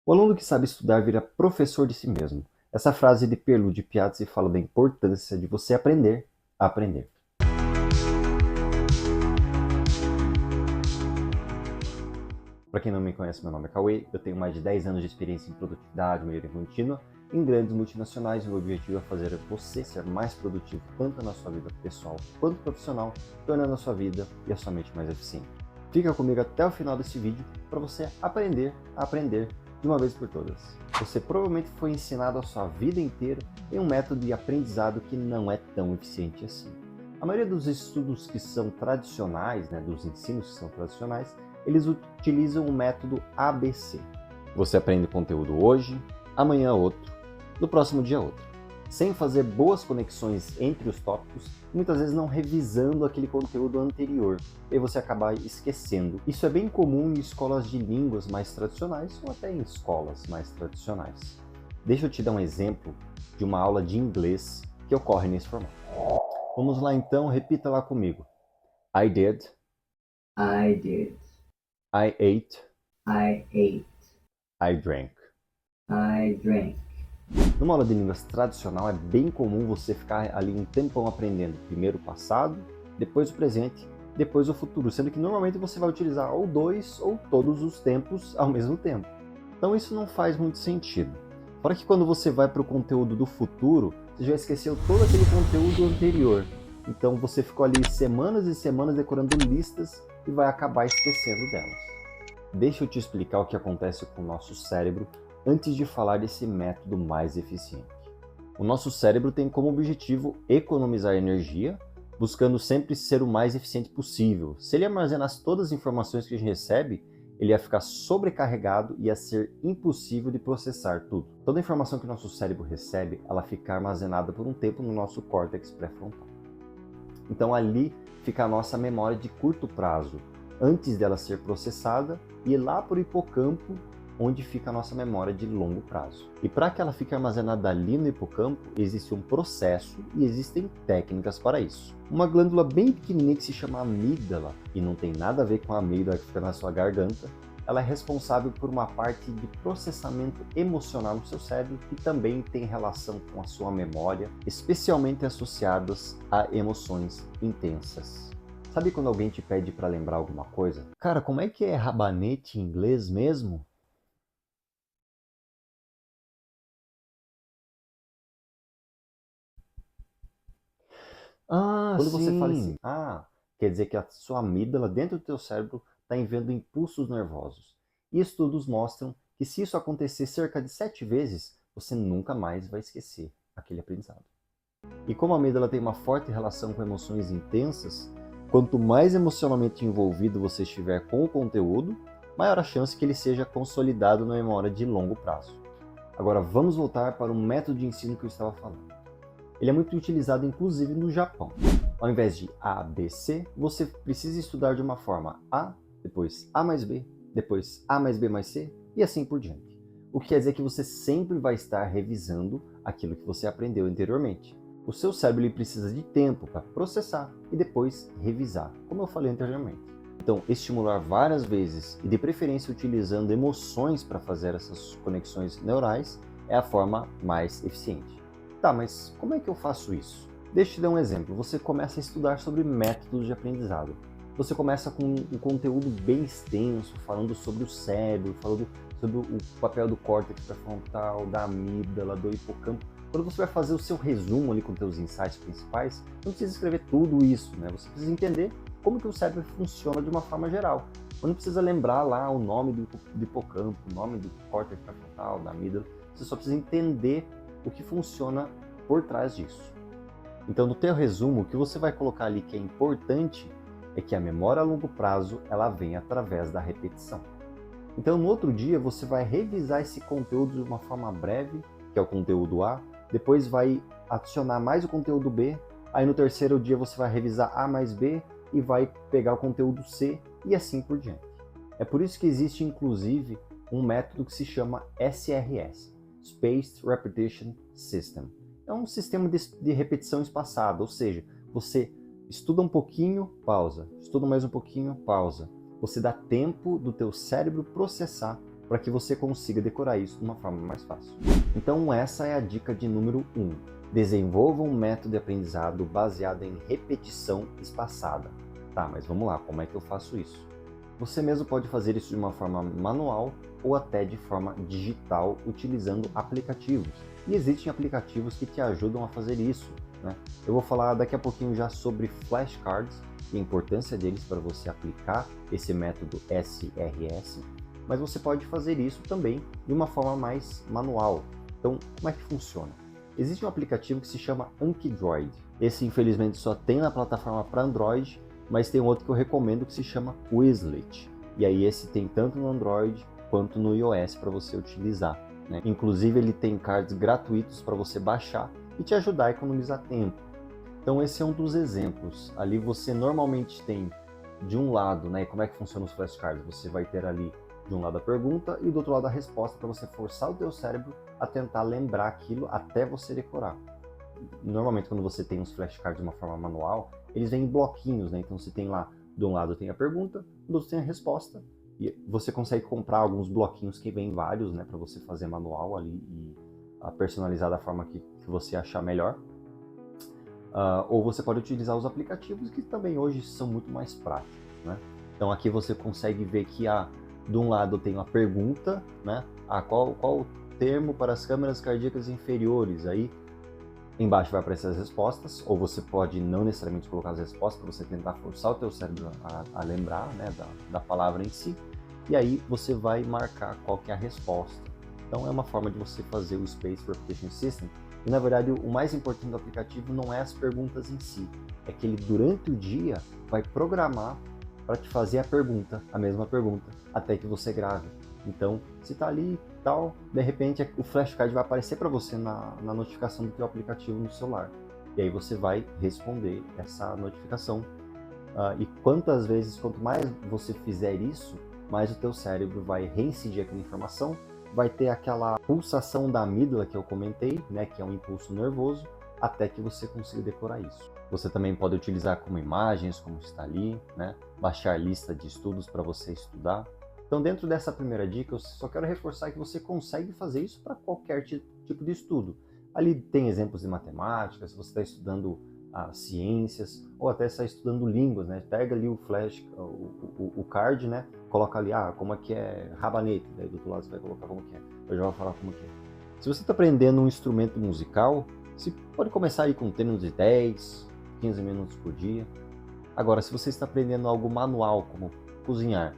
O aluno que sabe estudar vira professor de si mesmo. Essa frase é de Perlu de Piazzi fala da importância de você aprender a aprender. Para quem não me conhece, meu nome é Cauê, eu tenho mais de 10 anos de experiência em produtividade, melhoria contínua, em grandes multinacionais, e o meu objetivo é fazer você ser mais produtivo tanto na sua vida pessoal quanto profissional, tornando a sua vida e a sua mente mais eficiente. Fica comigo até o final desse vídeo para você aprender a aprender de uma vez por todas. Você provavelmente foi ensinado a sua vida inteira em um método de aprendizado que não é tão eficiente assim. A maioria dos estudos que são tradicionais, dos ensinos que são tradicionais, eles utilizam o método ABC. Você aprende conteúdo hoje, amanhã outro, no próximo dia outro, sem fazer boas conexões entre os tópicos, muitas vezes não revisando aquele conteúdo anterior, e você acaba esquecendo. Isso é bem comum em escolas de línguas mais tradicionais ou até em escolas mais tradicionais. Deixa eu te dar um exemplo de uma aula de inglês que ocorre nesse formato. Vamos lá então, repita lá comigo. I did. I did. I ate. I ate. I drank. I drank. Numa aula de línguas tradicional é bem comum você ficar ali um tempão aprendendo primeiro o passado, depois o presente, depois o futuro, sendo que normalmente você vai utilizar ou dois ou todos os tempos ao mesmo tempo. Então isso não faz muito sentido. Fora que quando você vai para o conteúdo do futuro, você já esqueceu todo aquele conteúdo anterior. Então você ficou ali semanas e semanas decorando listas e vai acabar esquecendo delas. Deixa eu te explicar o que acontece com o nosso cérebro antes de falar desse método mais eficiente. O nosso cérebro tem como objetivo economizar energia, buscando sempre ser o mais eficiente possível. Se ele armazenasse todas as informações que a gente recebe, ele ia ficar sobrecarregado e ia ser impossível de processar tudo. Toda a informação que o nosso cérebro recebe, ela fica armazenada por um tempo no nosso córtex pré-frontal. Então ali fica a nossa memória de curto prazo, antes dela ser processada e lá para o hipocampo, onde fica a nossa memória de longo prazo. E para que ela fique armazenada ali no hipocampo, existe um processo e existem técnicas para isso. Uma glândula bem pequenininha que se chama amígdala, e não tem nada a ver com a amígdala que fica na sua garganta, ela é responsável por uma parte de processamento emocional no seu cérebro que também tem relação com a sua memória, especialmente associadas a emoções intensas. Sabe quando alguém te pede para lembrar alguma coisa? Cara, como é que é rabanete em inglês mesmo? Quando você fala assim, quer dizer que a sua amígdala dentro do teu cérebro está enviando impulsos nervosos. E estudos mostram que se isso acontecer cerca de 7 vezes, você nunca mais vai esquecer aquele aprendizado. E como a amígdala tem uma forte relação com emoções intensas, quanto mais emocionalmente envolvido você estiver com o conteúdo, maior a chance que ele seja consolidado na memória de longo prazo. Agora vamos voltar para o método de ensino que eu estava falando. Ele é muito utilizado inclusive no Japão. Ao invés de A, B, C, você precisa estudar de uma forma A, depois A mais B, depois A mais B mais C e assim por diante. O que quer dizer que você sempre vai estar revisando aquilo que você aprendeu anteriormente. O seu cérebro ele precisa de tempo para processar e depois revisar, como eu falei anteriormente. Então, estimular várias vezes e de preferência utilizando emoções para fazer essas conexões neurais é a forma mais eficiente. Tá, mas como é que eu faço isso? Deixa eu te dar um exemplo. Você começa a estudar sobre métodos de aprendizado. Você começa com um conteúdo bem extenso, falando sobre o cérebro, falando sobre o papel do córtex pré-frontal, da amígdala, do hipocampo. Quando você vai fazer o seu resumo ali com os seus insights principais, não precisa escrever tudo isso, né? Você precisa entender como que o cérebro funciona de uma forma geral. Não precisa lembrar lá o nome do hipocampo, o nome do córtex pré-frontal, da amígdala. Você só precisa entender o que funciona por trás disso. Então, no teu resumo, o que você vai colocar ali que é importante é que a memória a longo prazo ela vem através da repetição. Então, no outro dia, você vai revisar esse conteúdo de uma forma breve, que é o conteúdo A, depois vai adicionar mais o conteúdo B, aí no terceiro dia você vai revisar A mais B e vai pegar o conteúdo C e assim por diante. É por isso que existe, inclusive, um método que se chama SRS, Spaced Repetition System. É um sistema de repetição espaçada, ou seja, você estuda um pouquinho, pausa, estuda mais um pouquinho, pausa. Você dá tempo do teu cérebro processar para que você consiga decorar isso de uma forma mais fácil. Então essa é a dica de número 1. Desenvolva um método de aprendizado baseado em repetição espaçada. Tá, mas vamos lá, como é que eu faço isso? Você mesmo pode fazer isso de uma forma manual ou até de forma digital utilizando aplicativos. E existem aplicativos que te ajudam a fazer isso, né? Eu vou falar daqui a pouquinho já sobre flashcards e a importância deles para você aplicar esse método SRS, mas você pode fazer isso também de uma forma mais manual. Então, como é que funciona? Existe um aplicativo que se chama Ankydroid. Esse, infelizmente, só tem na plataforma para Android, mas tem outro que eu recomendo que se chama Quizlet. E aí esse tem tanto no Android quanto no iOS para você utilizar, né? Inclusive ele tem cards gratuitos para você baixar e te ajudar a economizar tempo. Então esse é um dos exemplos. Ali você normalmente tem de um lado, né, como é que funciona os flashcards? Você vai ter ali de um lado a pergunta e do outro lado a resposta para você forçar o teu cérebro a tentar lembrar aquilo até você decorar. Normalmente quando você tem os flashcards de uma forma manual, eles vêm em bloquinhos, né? Então você tem lá, de um lado tem a pergunta, do outro tem a resposta, e você consegue comprar alguns bloquinhos que vêm vários, né, para você fazer manual ali e personalizar da forma que você achar melhor. Ou você pode utilizar os aplicativos que também hoje são muito mais práticos, né? Então aqui você consegue ver que de um lado tem uma pergunta, né? Qual o termo para as câmeras cardíacas inferiores? Aí embaixo vai aparecer as respostas, ou você pode não necessariamente colocar as respostas para você tentar forçar o teu cérebro a lembrar, né, da palavra em si, e aí você vai marcar qual que é a resposta. Então é uma forma de você fazer o Spaced Repetition System, e na verdade o mais importante do aplicativo não é as perguntas em si, é que ele durante o dia vai programar para te fazer a mesma pergunta, até que você grave. Então, se está ali e tal, de repente o flashcard vai aparecer para você na notificação do teu aplicativo no celular. E aí você vai responder essa notificação. E quanto mais você fizer isso, mais o teu cérebro vai reincidir aquela informação, vai ter aquela pulsação da amígdala que eu comentei, né, que é um impulso nervoso, até que você consiga decorar isso. Você também pode utilizar como imagens, como está ali, né, baixar lista de estudos para você estudar. Então, dentro dessa primeira dica, eu só quero reforçar que você consegue fazer isso para qualquer tipo de estudo. Ali tem exemplos de matemática, se você está estudando ciências, ou até está estudando línguas, né? Pega ali o flash, o card, né? Coloca ali, como é que é rabanete, daí do outro lado você vai colocar como que é. Eu já vou falar como que é. Se você está aprendendo um instrumento musical, você pode começar aí com treinos de 10, 15 minutos por dia. Agora, se você está aprendendo algo manual, como cozinhar,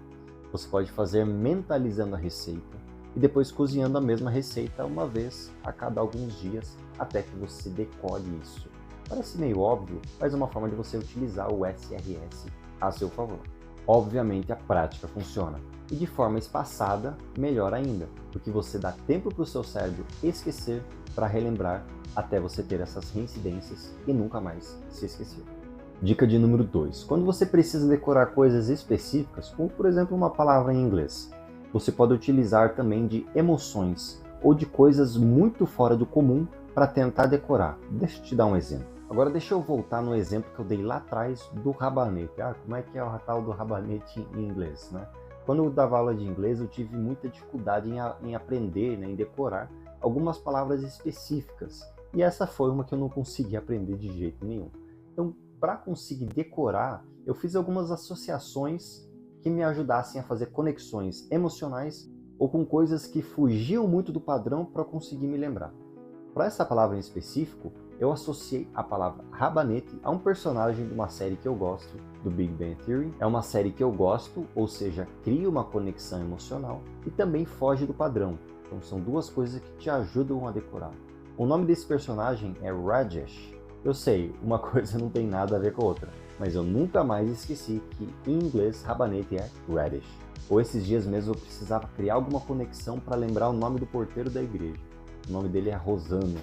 você pode fazer mentalizando a receita e depois cozinhando a mesma receita uma vez a cada alguns dias até que você decore isso. Parece meio óbvio, mas é uma forma de você utilizar o SRS a seu favor. Obviamente a prática funciona e de forma espaçada, melhor ainda, porque você dá tempo para o seu cérebro esquecer para relembrar até você ter essas reincidências e nunca mais se esquecer. Dica de número 2. Quando você precisa decorar coisas específicas, como por exemplo uma palavra em inglês, você pode utilizar também de emoções ou de coisas muito fora do comum para tentar decorar. Deixa eu te dar um exemplo. Agora deixa eu voltar no exemplo que eu dei lá atrás do rabanete. Como é que é o tal do rabanete em inglês, né? Quando eu dava aula de inglês, eu tive muita dificuldade em aprender, né, em decorar algumas palavras específicas. E essa foi uma que eu não consegui aprender de jeito nenhum. Então, para conseguir decorar, eu fiz algumas associações que me ajudassem a fazer conexões emocionais ou com coisas que fugiam muito do padrão para conseguir me lembrar. Para essa palavra em específico, eu associei a palavra rabanete a um personagem de uma série que eu gosto, do Big Bang Theory. É uma série que eu gosto, ou seja, cria uma conexão emocional e também foge do padrão. Então são duas coisas que te ajudam a decorar. O nome desse personagem é Rajesh. Eu sei, uma coisa não tem nada a ver com a outra, mas eu nunca mais esqueci que em inglês rabanete é radish. Ou esses dias mesmo eu precisava criar alguma conexão para lembrar o nome do porteiro da igreja. O nome dele é Rosano.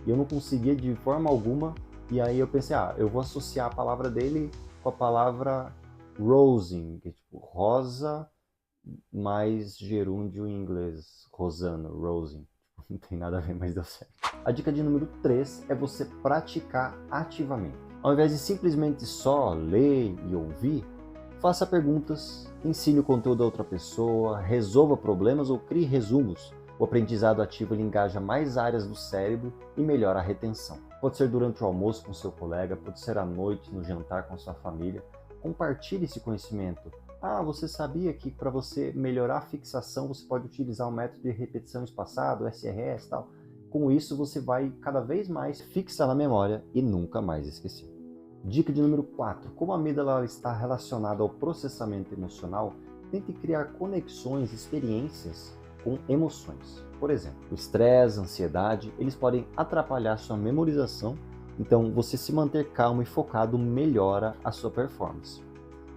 E eu não conseguia de forma alguma, e aí eu pensei, eu vou associar a palavra dele com a palavra rosing, que é tipo rosa mais gerúndio em inglês, Rosano, rosing. Não tem nada a ver, mas deu certo. A dica de número 3 é você praticar ativamente. Ao invés de simplesmente só ler e ouvir, Faça perguntas, ensine o conteúdo a outra pessoa, resolva problemas ou crie resumos. O aprendizado ativo ele engaja mais áreas do cérebro e melhora a retenção. Pode ser durante o almoço com seu colega, pode ser à noite, no jantar com sua família. Compartilhe esse conhecimento. Você sabia que para você melhorar a fixação você pode utilizar o método de repetição espaçada, o SRS e tal? Com isso você vai cada vez mais fixar na memória e nunca mais esquecer. Dica de número 4. Como a amígdala está relacionada ao processamento emocional, tente criar conexões, experiências com emoções. Por exemplo, o estresse, a ansiedade, eles podem atrapalhar sua memorização, então você se manter calmo e focado melhora a sua performance.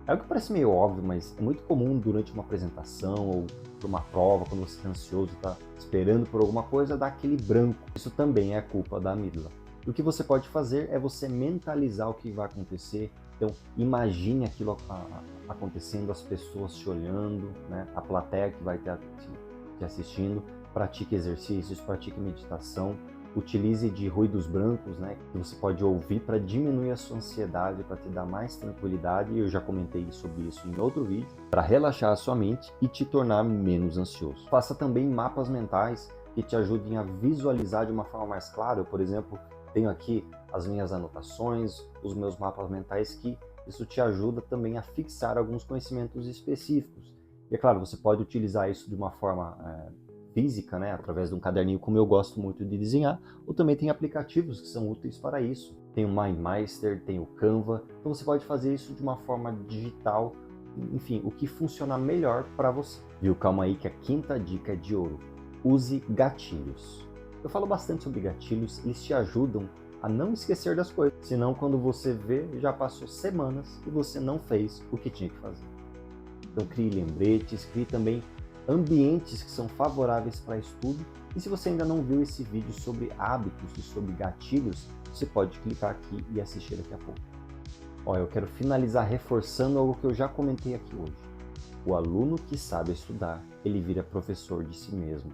É algo que parece meio óbvio, mas é muito comum durante uma apresentação ou por uma prova, quando você está ansioso, está esperando por alguma coisa, dar aquele branco. Isso também é culpa da amígdala. O que você pode fazer é você mentalizar o que vai acontecer. Então, imagine aquilo acontecendo, as pessoas te olhando, né? A plateia que vai estar te assistindo. Pratique exercícios, pratique meditação. Utilize de ruídos brancos, né? Que você pode ouvir para diminuir a sua ansiedade, para te dar mais tranquilidade. Eu já comentei sobre isso em outro vídeo. Para relaxar a sua mente e te tornar menos ansioso. Faça também mapas mentais que te ajudem a visualizar de uma forma mais clara. Eu, por exemplo, tenho aqui as minhas anotações, os meus mapas mentais, que isso te ajuda também a fixar alguns conhecimentos específicos. E é claro, você pode utilizar isso de uma forma física, né, através de um caderninho, como eu gosto muito de desenhar, ou também tem aplicativos que são úteis para isso. Tem o MindMeister, tem o Canva, então você pode fazer isso de uma forma digital, enfim, o que funciona melhor para você. Viu? Calma aí que a quinta dica é de ouro. Use gatilhos. Eu falo bastante sobre gatilhos, eles te ajudam a não esquecer das coisas. Senão, quando você vê, já passou semanas e você não fez o que tinha que fazer. Então, crie lembretes, crie também ambientes que são favoráveis para estudo. E se você ainda não viu esse vídeo sobre hábitos e sobre gatilhos, você pode clicar aqui e assistir daqui a pouco. Eu quero finalizar reforçando algo que eu já comentei aqui hoje. O aluno que sabe estudar, ele vira professor de si mesmo.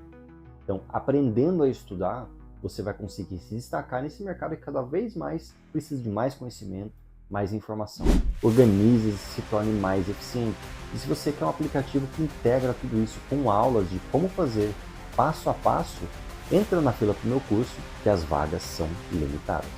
Então, aprendendo a estudar, você vai conseguir se destacar nesse mercado que cada vez mais precisa de mais conhecimento, mais informação. Organize-se, se torne mais eficiente. E se você quer um aplicativo que integra tudo isso com aulas de como fazer passo a passo, entra na fila para o meu curso, que as vagas são ilimitadas.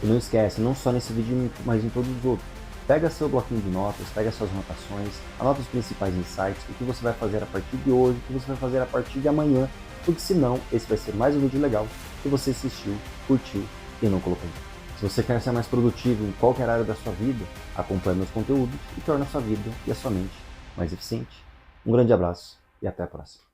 E não esquece, não só nesse vídeo, mas em todos os outros. Pega seu bloquinho de notas, pega suas anotações, anota os principais insights, o que você vai fazer a partir de hoje, o que você vai fazer a partir de amanhã, porque senão esse vai ser mais um vídeo legal que você assistiu, curtiu e não colocou. Se você quer ser mais produtivo em qualquer área da sua vida, acompanhe meus conteúdos e torne a sua vida e a sua mente mais eficiente. Um grande abraço e até a próxima.